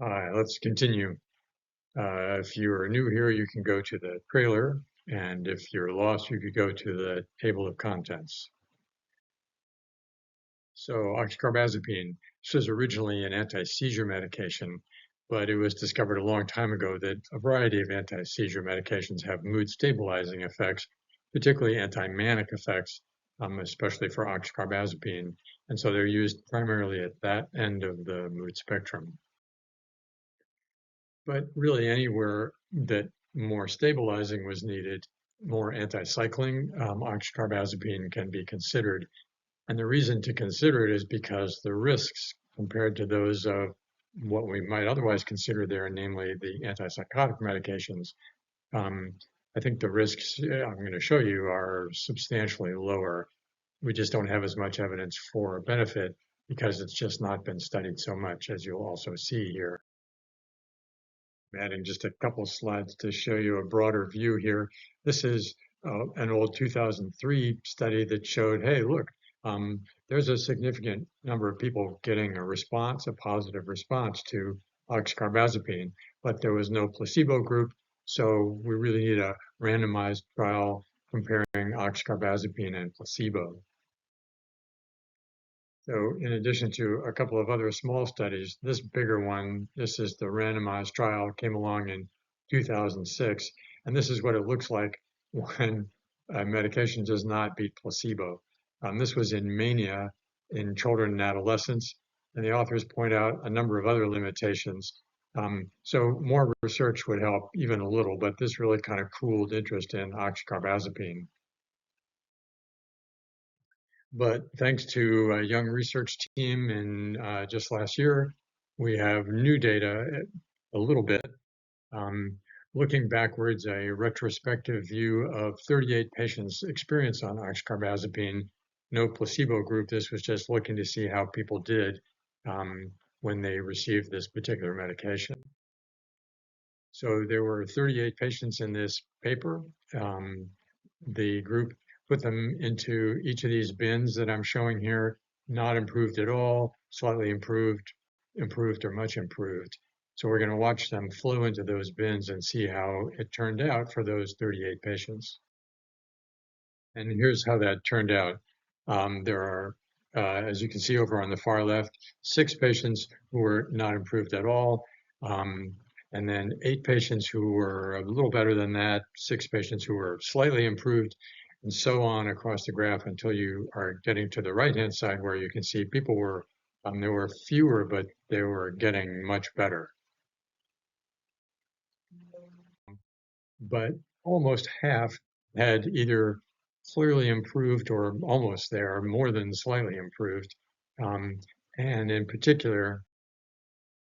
All right, let's continue. If you're new here, you can go to the trailer, and if you're lost, you could go to the table of contents. So, oxcarbazepine, this was originally an anti-seizure medication, but it was discovered a long time ago that a variety of anti-seizure medications have mood-stabilizing effects, particularly anti-manic effects, especially for oxcarbazepine. And so they're used primarily at that end of the mood spectrum. But really anywhere that more stabilizing was needed, more anticycling, oxcarbazepine can be considered. And the reason to consider it is because the risks compared to those of what we might otherwise consider there, namely the antipsychotic medications, um, I think the risks I'm going to show you are substantially lower. We just don't have as much evidence for benefit because it's just not been studied so much, as you'll also see here. Adding just a couple of slides to show you a broader view here. This is an old 2003 study that showed, hey, look, there's a significant number of people getting a response, a positive response to oxcarbazepine, but there was no placebo group. So we really need a randomized trial comparing oxcarbazepine and placebo. So in addition to a couple of other small studies, this bigger one, this is the randomized trial, came along in 2006. And this is what it looks like when medication does not beat placebo. This was in mania in children and adolescents. And the authors point out a number of other limitations. So more research would help even a little, but this really kind of cooled interest in oxcarbazepine. But thanks to a young research team in just last year, we have new data a little bit. Um, Looking backwards, a retrospective view of 38 patients' experience on oxcarbazepine, no placebo group. This was just looking to see how people did when they received this particular medication. So there were 38 patients in this paper. The group put them into each of these bins that I'm showing here, not improved at all, slightly improved, improved, or much improved. So we're going to watch them flow into those bins and see how it turned out for those 38 patients. And here's how that turned out. There are, as you can see over on the far left, 6 patients who were not improved at all. And then 8 patients who were a little better than that, 6 patients who were slightly improved, and so on across the graph until you are getting to the right-hand side where you can see people were, there were fewer, but they were getting much better. But almost half had either clearly improved or almost there, more than slightly improved. And in particular,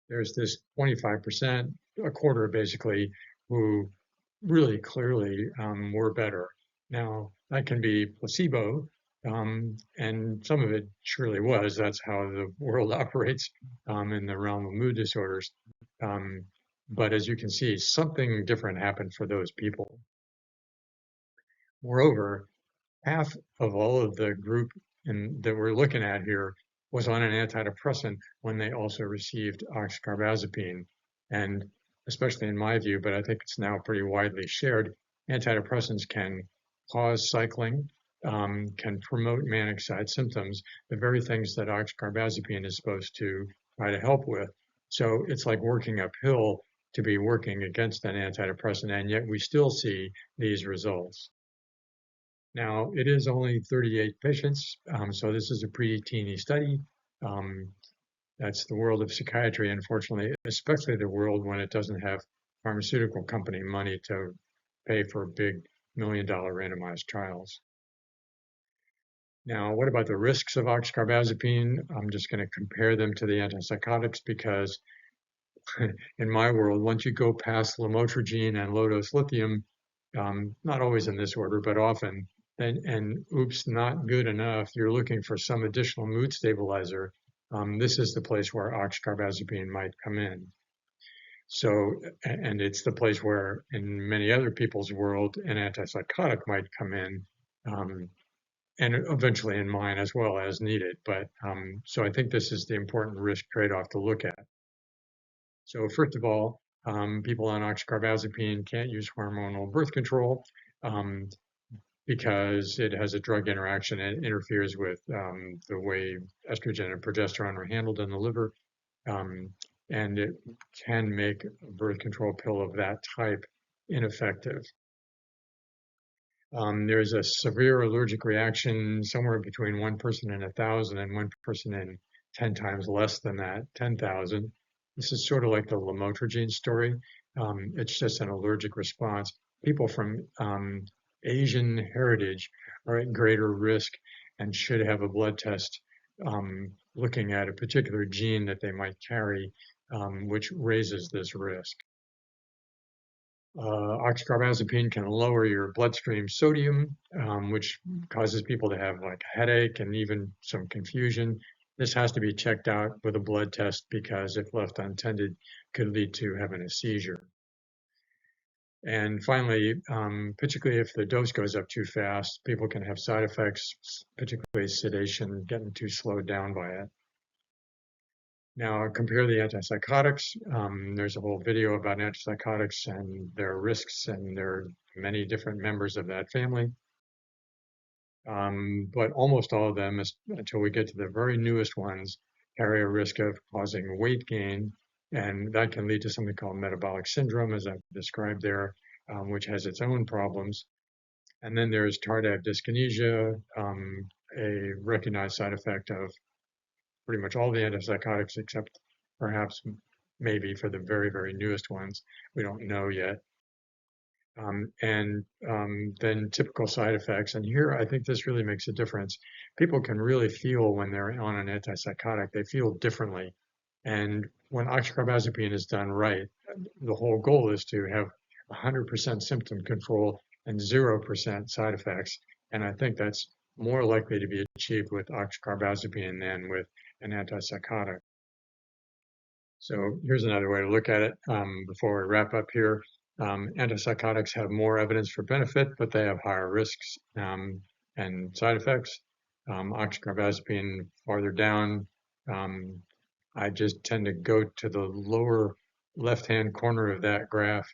there's this 25%, a quarter basically, who really clearly were better. Now, that can be placebo, and some of it surely was. That's how the world operates in the realm of mood disorders. Um, but as you can see, something different happened for those people. Moreover, half of all of the group that we're looking at here was on an antidepressant when they also received oxcarbazepine. And especially in my view, but I think it's now pretty widely shared, antidepressants can cause cycling, can promote manic side symptoms, the very things that oxcarbazepine is supposed to try to help with. So it's like working uphill to be working against an antidepressant, and yet we still see these results. Now, it is only 38 patients, so this is a pretty teeny study. Um, that's the world of psychiatry, unfortunately, especially the world when it doesn't have pharmaceutical company money to pay for big $1 million randomized trials. Now, what about the risks of oxcarbazepine? I'm just going to compare them to the antipsychotics because in my world, once you go past lamotrigine and low-dose lithium, not always in this order, but often, and oops, not good enough, you're looking for some additional mood stabilizer. This is the place where oxcarbazepine might come in. So, and it's the place where, in many other people's world, an antipsychotic might come in, and eventually in mine as well as needed. But so I think this is the important risk trade-off to look at. So first of all, people on oxcarbazepine can't use hormonal birth control um, because it has a drug interaction and interferes with the way estrogen and progesterone are handled in the liver. Um, and it can make a birth control pill of that type ineffective. There's a severe allergic reaction somewhere between one person in 1,000 and one person in 10 times less than that, 10,000. This is sort of like the lamotrigine story. It's just an allergic response. People from Asian heritage are at greater risk and should have a blood test looking at a particular gene that they might carry, which raises this risk. Oxcarbazepine can lower your bloodstream sodium, which causes people to have like a headache and even some confusion. This has to be checked out with a blood test because if left untended, could lead to having a seizure. And finally, particularly if the dose goes up too fast, people can have side effects, particularly sedation, getting too slowed down by it. Now, compare the antipsychotics. There's a whole video about antipsychotics and their risks, and there are many different members of that family. But almost all of them, until we get to the very newest ones, carry a risk of causing weight gain, and that can lead to something called metabolic syndrome, as I've described there, which has its own problems. And then there's tardive dyskinesia, a recognized side effect of pretty much all the antipsychotics except perhaps maybe for the very, very newest ones. We don't know yet. And then typical side effects. And here, I think this really makes a difference. People can really feel when they're on an antipsychotic, they feel differently. And when oxcarbazepine is done right, the whole goal is to have 100% symptom control and 0% side effects. And I think that's more likely to be achieved with oxcarbazepine than with an antipsychotic. So here's another way to look at it before we wrap up here. Antipsychotics have more evidence for benefit, but they have higher risks and side effects. Oxcarbazepine farther down. I just tend to go to the lower left-hand corner of that graph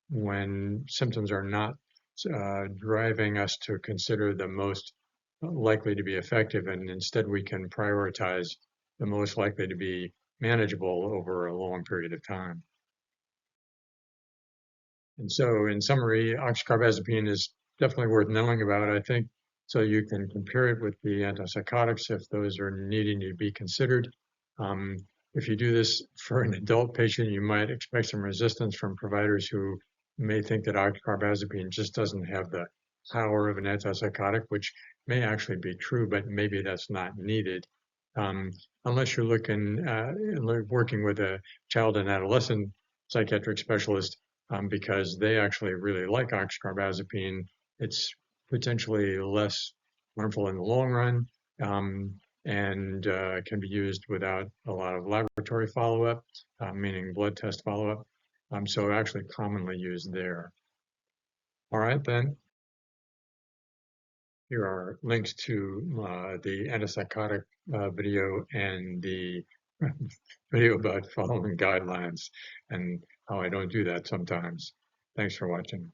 when symptoms are not driving us to consider the most likely to be effective, and instead we can prioritize the most likely to be manageable over a long period of time. And so, in summary, oxcarbazepine is definitely worth knowing about, I think, so you can compare it with the antipsychotics if those are needing to be considered. If you do this for an adult patient, you might expect some resistance from providers who may think that oxcarbazepine just doesn't have the power of an antipsychotic, which may actually be true, but maybe that's not needed. Unless you're working with a child and adolescent psychiatric specialist, because they actually really like oxcarbazepine. It's potentially less harmful in the long run and can be used without a lot of laboratory follow-up, meaning blood test follow-up. So actually commonly used there. All right, then. Here are links to the antipsychotic video and the video about following guidelines and how I don't do that sometimes. Thanks for watching.